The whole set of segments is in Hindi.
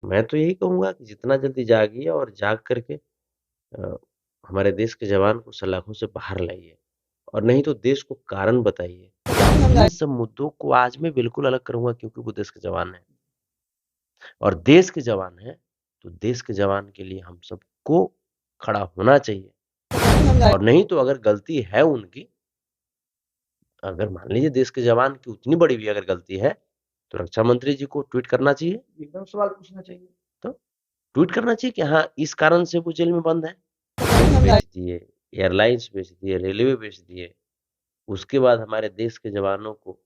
मैं तो यही कहूँगा कि जितना जल्दी जागिए और जाग करके अ, हमारे देश के जवान को सलाखों से बाहर लाइए और नहीं तो देश को कारण बताइए। इन सब मुद्दों को आज मैं बिल्कुल अलग करूँगा क्योंकि वो देश के जवान हैं और देश के जवान हैं, तो देश के जवान के लिए हम सबको खड़ा होना चाहिए और नहीं तो अगर गलती है उनकी, अगर मान लीजिए देश के जवान की उतनी बड़ी भी अगर गलती है, तो रक्षा मंत्री जी को ट्वीट करना चाहिए, एकदम सवाल पूछना चाहिए। तो ट्वीट करना चाहिए कि हाँ, इस कारण से वो जेल में बंद है। बेच दिए, एयरलाइंस बेच दिए, रेलवे बेच दिए। उसके बाद हमारे देश के जवानों को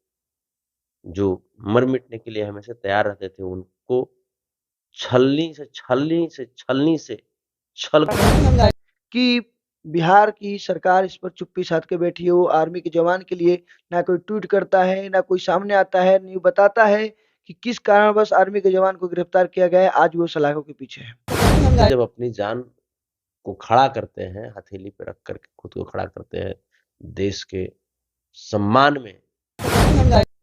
जो मर मिटने के लिए हमेशा तैयार रहते थे, उनको छलनी से छल कि बिहार की सरकार इस पर चुप्पी साध के बैठी है। वो आर्मी के जवान के लिए ना कोई ट्वीट करता है, ना कोई सामने आता है, नहीं बताता है कि किस कारणवश आर्मी के जवान को गिरफ्तार किया गया है। आज वो सलाखों के पीछे है। जब अपनी जान को खड़ा करते हैं, हथेली पे रख कर के खुद को खड़ा करते हैं, देश के सम्मान में,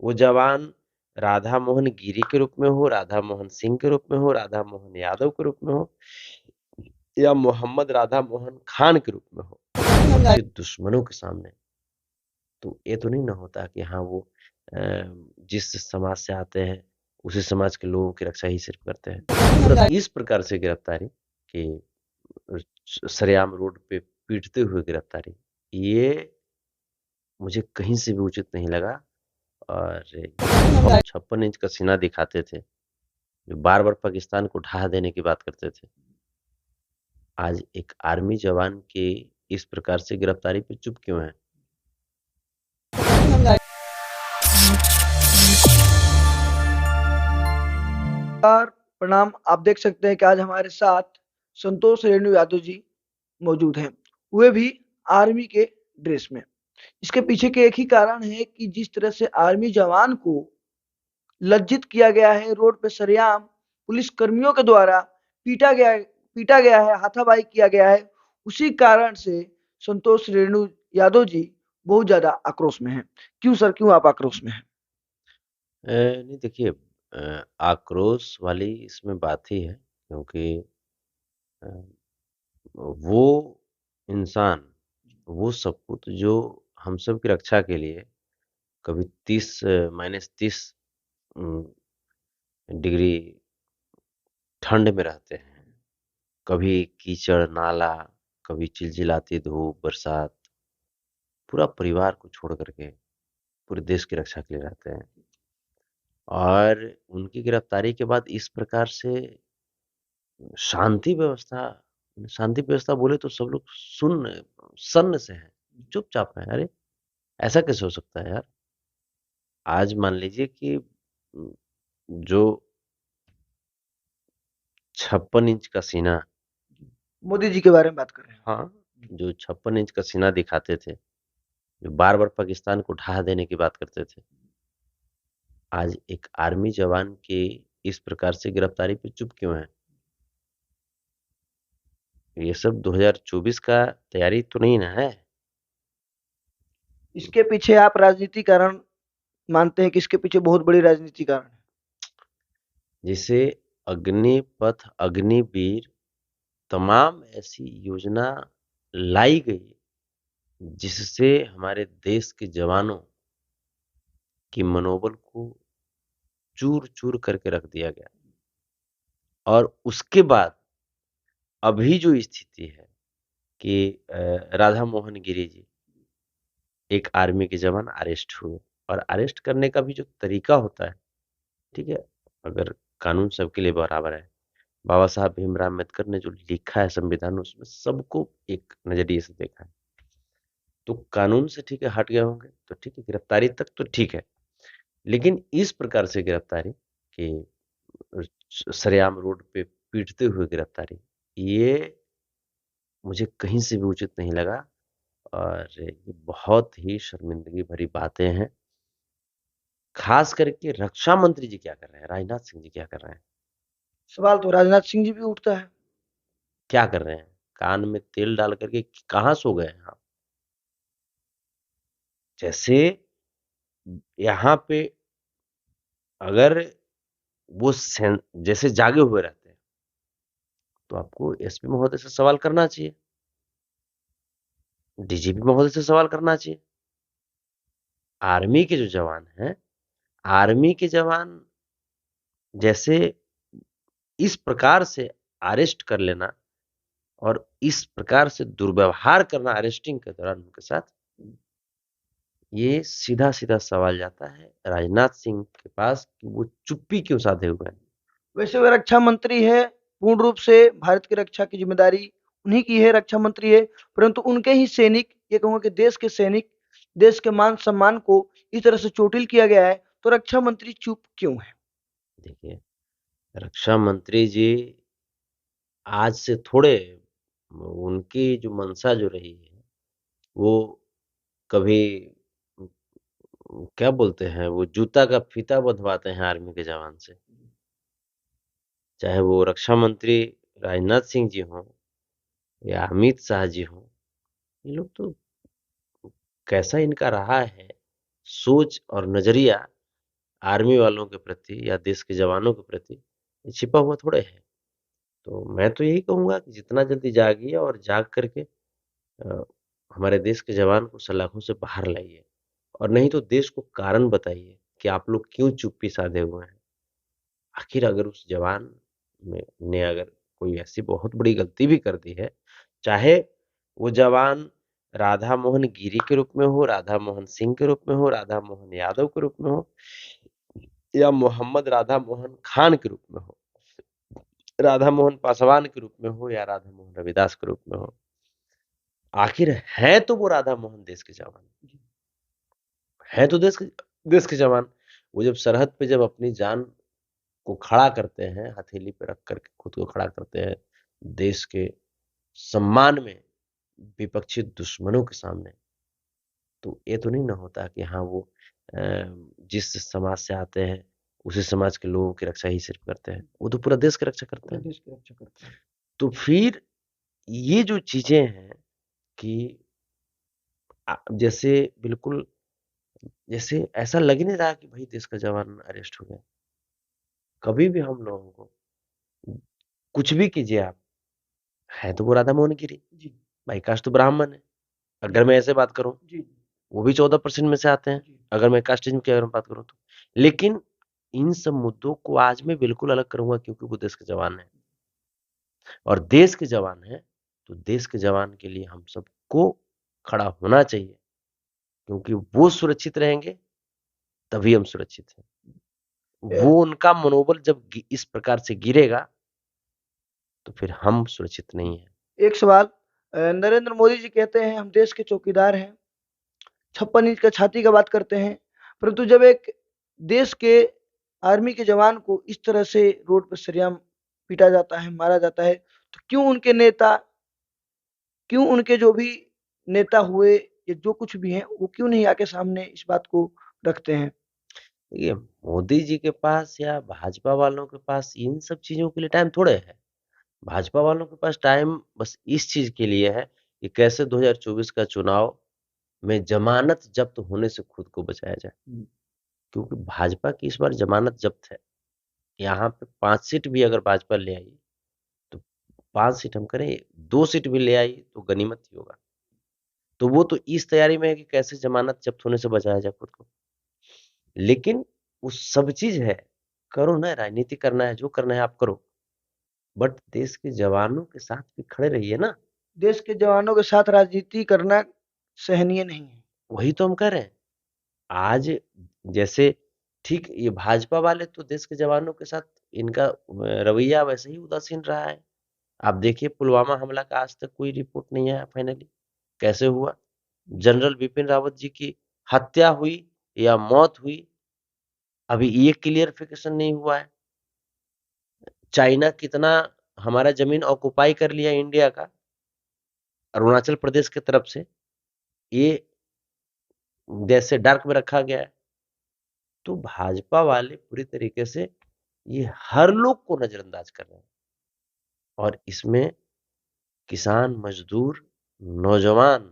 वो जवान राधा मोहन गिरी के रूप में हो, राधा मोहन सिंह के रूप में हो, राधा मोहन यादव के रूप में हो या मोहम्मद राधा मोहन खान के रूप में हो, उसके दुश्मनों के सामने, तो ये तो नहीं ना होता कि हाँ वो जिस समाज से आते हैं उसी समाज के लोगों की रक्षा ही सिर्फ करते हैं। इस प्रकार से गिरफ्तारी कि सरेआम रोड पे पीटते हुए गिरफ्तारी, ये मुझे कहीं से भी उचित नहीं लगा। और 56 इंच का सीना दिखाते थे, जो बार-बार पाकिस्तान को ढहा देने की बात करते थे। आज एक आर्मी जवान की इस प्रकार से गिरफ्तारी पे चुप क्यों हैं? नमस्कार, प्रणाम। आप देख सकते हैं कि आज हमारे साथ संतोष रेणु यादव जी मौजूद हैं, वे भी आर्मी के ड्रेस में। इसके पीछे के एक ही कारण है कि जिस तरह से आर्मी जवान को लज्जित किया गया है, रोड पे सरेआम पुलिस कर्मियों के द्वारा पीटा गया है, हाथापाई किया गया है, उसी कारण से संतोष रेणु यादव जी बहुत ज्यादा आक्रोश में हैं। क्यों सर, क्यों आप आक्रोश में हैं? नहीं देखिए, आक्रोश वाली इसमें बात ही है क्योंकि अ, वो इंसान, वो सपूत जो हम सब की रक्षा के लिए कभी 30 -30 उम, डिग्री ठंड में रहते हैं, कभी कीचड़, नाला, कभी चिलचिलाती धूप, बरसात, पूरा परिवार को छोड़ कर के पूरे देश की रक्षा के लिए रहते हैं। और उनकी गिरफ्तारी के बाद इस प्रकार से शांति व्यवस्था शांति व्यवस्था बोले तो सब लोग सन्न से हैं, चुपचाप हैं। अरे! ऐसा कैसे हो सकता है यार? आज मान लीजिए कि जो 56 इंच का सीना, मोदी जी के बारे में बात कर रहे हैं। हाँ, जो 56 इंच का सीना दिखाते थे, जो बार-बार पाकिस्तान को ढहा देने की बात करते थे, आज एक आर्मी जवान की इस प्रकार से गिरफ्तारी पे चुप क्यों हैं? ये सब 2024 का तैयारी तो नहीं ना है? इसके पीछे आप राजनीति कारण मानते हैं कि इसके पीछे बहुत बड़ी राजनीति कारण है? जिसे अग्निपथ, अग्निवीर, तमाम ऐसी योजना लाई गई, जिससे हमारे देश के जवानों की मनोबल को चूर-चूर करके रख दिया गया। और उसके बाद अभी जो स्थिति है कि राधा मोहन गिरी जी, एक आर्मी के जवान अरेस्ट हुए और अरेस्ट करने का भी जो तरीका होता है, ठीक है? अगर कानून सबके लिए बराबर है, बाबा साहब भीमराव अम्बेडकर ने जो लिखा है संविधान में, उसमें सबको एक नज़रिए से देखा है। तो कानून से ठीक है हट गए होंगे, तो ठीक है, गिरफ्तारी तक तो ठीक है। लेकिन इस प्रकार से गिरफ्तारी कि सरेआम रोड पे पीटते हुए गिरफ्तारी, ये मुझे कहीं से भी उचित नहीं लगा और ये बहुत ही शर्मिंदगी भरी बातें हैं। खास करके रक्षा मंत्री जी क्या कर रहे हैं, राजनाथ सिंह जी क्या कर रहे हैं? सवाल तो राजनाथ सिंह जी भी उठता है। क्या कर रहे हैं? कान में तेल डाल कर के कहाँ सो गए हैं आप? जैसे यहाँ पे अगर वो जैसे जागे हुए रहते हैं तो आपको एसपी महोदय से सवाल करना चाहिए, डीजीपी महोदय से सवाल करना चाहिए। आर्मी के जो जवान हैं, आर्मी के जवान जैसे इस प्रकार से अरेस्ट कर लेना और इस प्रकार से दुर्व्यवहार करना अरेस्टिंग के दौरान उनके साथ, ये सीधा सीधा सवाल जाता है राजनाथ सिंह के पास कि वो चुप्पी क्यों साधे हुए हैं। वैसे वे रक्षा मंत्री है, पूर्ण रूप से भारत की रक्षा की जिम्मेदारी उन्हीं की है, रक्षा मंत्री है, परंतु उनके ही सैनिक, ये कहूंगा कि देश के सैनिक, देश के मान सम्मान को इस तरह से चोटिल किया गया है, तो रक्षा मंत्री चुप क्यों है? देखिए, रक्षा मंत्री जी आज से थोड़े, उनकी जो मंशा जो रही है वो कभी क्या बोलते हैं, वो जूता का फीता बंधवाते हैं आर्मी के जवान से, चाहे वो रक्षा मंत्री राजनाथ सिंह जी हों या अमित शाह जी हों। ये लोग तो कैसा इनका रहा है सोच और नजरिया आर्मी वालों के प्रति या देश के जवानों के प्रति, ये छिपा हुआ थोड़े है। तो मैं तो यही कहूंगा कि जितना जल्दी जागिए और जाग करके अ, हमारे देश के जवान को सलाखों से बाहर लाइए, और नहीं तो देश को कारण बताइए कि आप लोग क्यों चुप्पी साधे हुए हैं। आखिर अगर उस जवान ने अगर कोई ऐसी बहुत बड़ी गलती भी कर दी है, चाहे वो जवान राधा मोहन गिरी के रूप में हो, राधा मोहन सिंह के रूप में हो, राधा मोहन यादव के रूप में हो, या मोहम्मद राधा मोहन खान के रूप में हो, राधा मोहन पासवान के रूप में हो, या राधा मोहन रविदास के रूप में हो, आखिर है तो वो राधा मोहन देश के जवान है, तो देश के जवान। वो जब सरहद पे जब अपनी जान को खड़ा करते हैं, हथेली पे रख करके खुद को खड़ा करते हैं देश के सम्मान में विपक्षी दुश्मनों के सामने, तो ये तो नहीं ना होता कि हाँ वो जिस समाज से आते हैं उसी समाज के लोगों की रक्षा ही सिर्फ करते हैं, वो तो पूरा देश की रक्षा करते हैं। देश की रक्षा करते हैं। तो फिर ये जो चीजें हैं कि जैसे बिल्कुल जैसे ऐसा लग ही नहीं रहा कि भाई देश का जवान अरेस्ट हो गया। कभी भी हम लोगों को कुछ भी कीजिए आप, है तो वो राधा मोहन गिरी, जी भाई काश तो ब्राह्मण है, अगर मैं ऐसे बात करूं, जी वो भी 14% में से आते हैं, जी अगर मैं कास्टिज्म की अगर मैं बात करूं तो। लेकिन इन सब मुद्दों को आज मैं बिल्कुल अलग करूंगा क्योंकि वो देश के जवान है, और देश के जवान है तो देश के जवान के लिए हम सबको खड़ा होना चाहिए, क्योंकि वो सुरक्षित रहेंगे तभी हम सुरक्षित हैं। वो उनका मनोबल जब इस प्रकार से गिरेगा तो फिर हम सुरक्षित नहीं है। एक सवाल, नरेंद्र मोदी जी कहते हैं हम देश के चौकीदार हैं, 56 इंच का छाती का बात करते हैं, परंतु जब एक देश के आर्मी के जवान को इस तरह से रोड पर सरेआम पीटा जाता है, मारा जाता है, तो क्यों उनके नेता, क्यों उनके जो भी नेता हुए या जो कुछ भी हैं, वो क्यों नहीं आके सामने इस बात को रखते हैं? ये मोदी जी के पास या भाजपा वालों के पास इन सब चीजों के लिए टाइम थोड़े है। भाजपा वालों के पास टाइम बस इस चीज के लिए है कि कैसे 2024 का चुनाव में जमानत जब्त होने से खुद को बचाया जाए, क्योंकि भाजपा की इस बार जमानत जब्त है। यहाँ पे 5 सीट भी अगर भाजपा ले आई तो 5 सीट हम करें, 2 सीट भी ले आई तो गनीमत ही होगा। तो वो तो इस तैयारी में है कि कैसे जमानत जब्त होने से बचाया जाए खुद को। लेकिन वो सब चीज है, करो ना, राजनीति करना है, जो करना है आप करो, बट देश के जवानों के साथ भी खड़े रहिए ना। देश के जवानों के साथ राजनीति करना सहनीय नहीं है। वही तो हम कह रहे हैं आज। जैसे ठीक ये भाजपा वाले तो देश के जवानों के साथ इनका रवैया वैसे ही उदासीन रहा है। आप देखिए पुलवामा हमला का आज तक कोई रिपोर्ट नहीं आया फाइनली, कैसे हुआ, जनरल बिपिन रावत जी की हत्या हुई या मौत हुई, अभी ये क्लियरिफिकेशन नहीं हुआ है। चाइना कितना हमारा जमीन ऑक्युपाई कर लिया इंडिया का, अरुणाचल प्रदेश की तरफ से, ये जैसे डार्क में रखा गया है। तो भाजपा वाले पूरी तरीके से ये हर लोग को नजरअंदाज कर रहे हैं, और इसमें किसान, मजदूर, नौजवान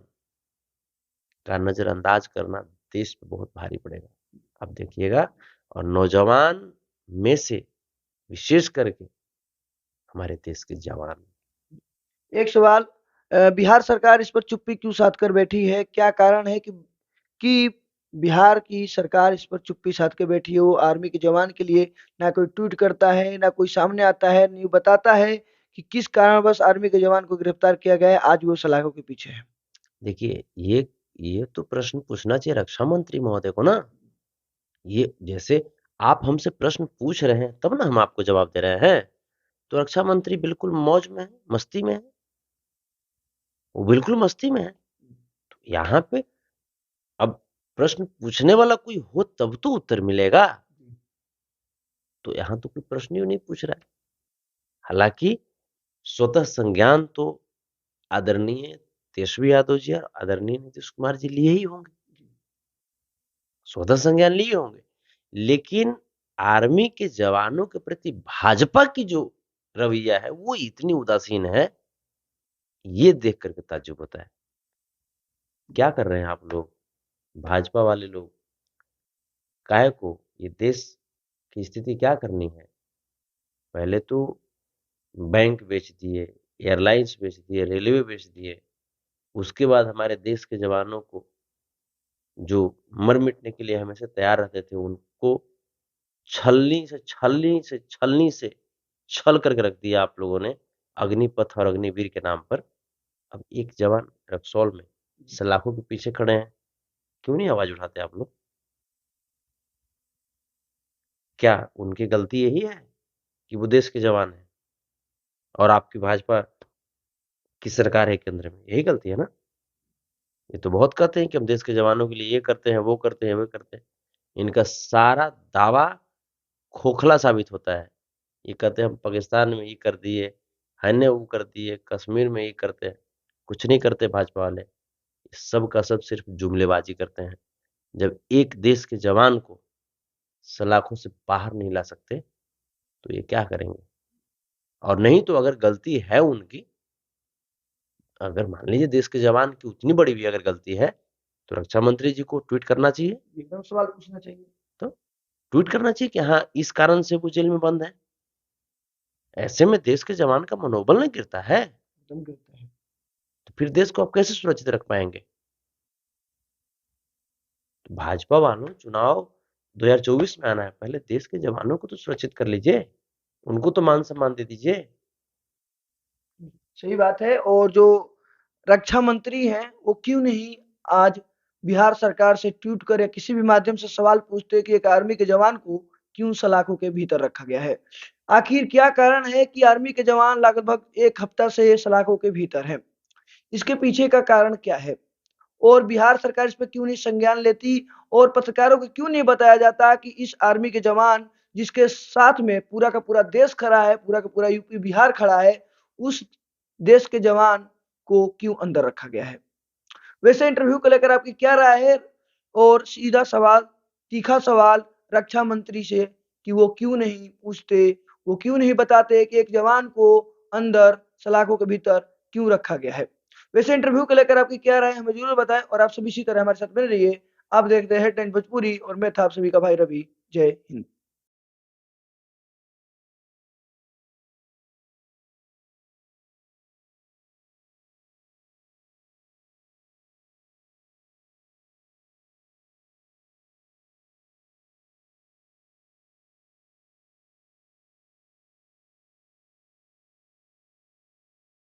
का नजरअंदाज करना देश पे बहुत भारी पड़ेगा। आप देखिएगा, और नौजवान में से विशेष करके हमारे देश के जवान। एक सवाल, बिहार सरकार इस पर चुप्पी क्यों साध कर बैठी है? क्या कारण है कि बिहार की सरकार इस पर चुप्पी साध के बैठी है? वो आर्मी के जवान के लिए ना कोई ट्वीट करता है, ना कोई सामने आता है, नहीं बताता है कि किस कारणवश आर्मी के जवान को गिरफ्तार किया गया है, आज वो सलाखों के पीछे है। देखिए, ये तो प्रश्न पूछना चाहिए रक्षा मंत्री महोदय को ना। ये जैसे आप हमसे प्रश्न पूछ रहे हैं तब ना हम आपको जवाब दे रहे हैं। तो रक्षा मंत्री बिल्कुल मौज में है, मस्ती में है। वो बिल्कुल मस्ती में है। तो यहाँ पे अब प्रश्न पूछने वाला कोई हो तब तो उत्तर मिलेगा। तो यहाँ तो कोई प्रश्न ही नहीं पूछ रहा है। हालांकि स्वतः संज्ञान तो आदरणीय तेजस्वी यादव जी और आदरणीय नीतीश कुमार जी लिए ही होंगे, स्वतः संज्ञान लिए होंगे। लेकिन आर्मी के जवानों के प्रति भाजपा की जो रवैया है वो इतनी उदासीन है, ये देख करके ताज्जुब होता है। क्या कर रहे हैं आप लोग, भाजपा वाले लोग? काहे को ये देश की स्थिति क्या करनी है? पहले तो बैंक बेच दिए, एयरलाइंस बेच दिए, रेलवे बेच दिए। उसके बाद हमारे देश के जवानों को जो मर मिटने के लिए हमेशा तैयार रहते थे उनको छलनी से छल करके रख दिया आप लोगों ने अग्निपथ और अग्निवीर के नाम पर। अब एक जवान रक्सौल में सलाखों के पीछे खड़े हैं, क्यों नहीं आवाज उठाते आप लोग? क्या उनकी गलती यही है कि वो देश के जवान है और आपकी भाजपा की सरकार है केंद्र में? यही गलती है ना? ये तो बहुत कहते हैं कि हम देश के जवानों के लिए ये करते हैं, वो करते हैं, वो करते हैं। इनका सारा दावा खोखला साबित होता है। ये कहते हैं हम पाकिस्तान में ये कर दिए, हमने वो कर दिए, कश्मीर में ये करते हैं। कुछ नहीं करते भाजपा वाले, सब का सब सिर्फ जुमलेबाजी करते हैं। जब एक देश के जवान को सलाखों से बाहर नहीं ला सकते तो ये क्या करेंगे? और नहीं तो अगर गलती है उनकी, अगर मान लीजिए देश के जवान की उतनी बड़ी भी अगर गलती है तो रक्षा मंत्री जी को ट्वीट करना चाहिए। एकदम सवाल पूछना चाहिए। तो ट्वीट करना चाहिए कि हाँ इस कारण से वो जेल में बंद है। ऐसे में देश के जवान का मनोबल नहीं गिरता है, एकदम गिरता है। तो फिर देश को आप कैसे सुरक्षित रख पाएंगे? तो भाजपा वालों, चुनाव 2024 में आना है, पहले देश के जवानों को तो सुरक्षित कर लीजिए, उनको तो मान सम्मान दे दीजिए। सही बात है। और जो रक्षा मंत्री हैं वो क्यों नहीं आज बिहार सरकार से ट्वीट कर या किसी भी माध्यम से सवाल पूछते कि एक आर्मी के जवान को क्यों सलाखों के भीतर रखा गया है? आखिर क्या कारण है कि आर्मी के जवान लगभग एक हफ्ता से सलाखों के भीतर हैं? इसके पीछे का कारण क्या है? और बिहार सरकार इस पर क्यों नहीं संज्ञान लेती? और पत्रकारों को क्यों नहीं बताया जाता कि इस आर्मी के जवान जिसके साथ में पूरा का पूरा देश खड़ा है, पूरा का पूरा यूपी बिहार खड़ा है, उस देश के जवान को क्यों अंदर रखा गया है? वैसे इंटरव्यू को लेकर आपकी क्या राय है? और सीधा सवाल, तीखा सवाल रक्षा मंत्री से कि वो क्यों नहीं पूछते, वो क्यों नहीं बताते कि एक जवान को अंदर सलाखों के भीतर क्यों रखा गया है? वैसे इंटरव्यू को लेकर आपकी क्या राय है हमें जरूर बताएं और आप सभी इसी तरह हमारे साथ बने रहिए। आप देखते हैं हेडलाइन भोजपुरी और मैं था आप सभी का भाई रवि। जय हिंद।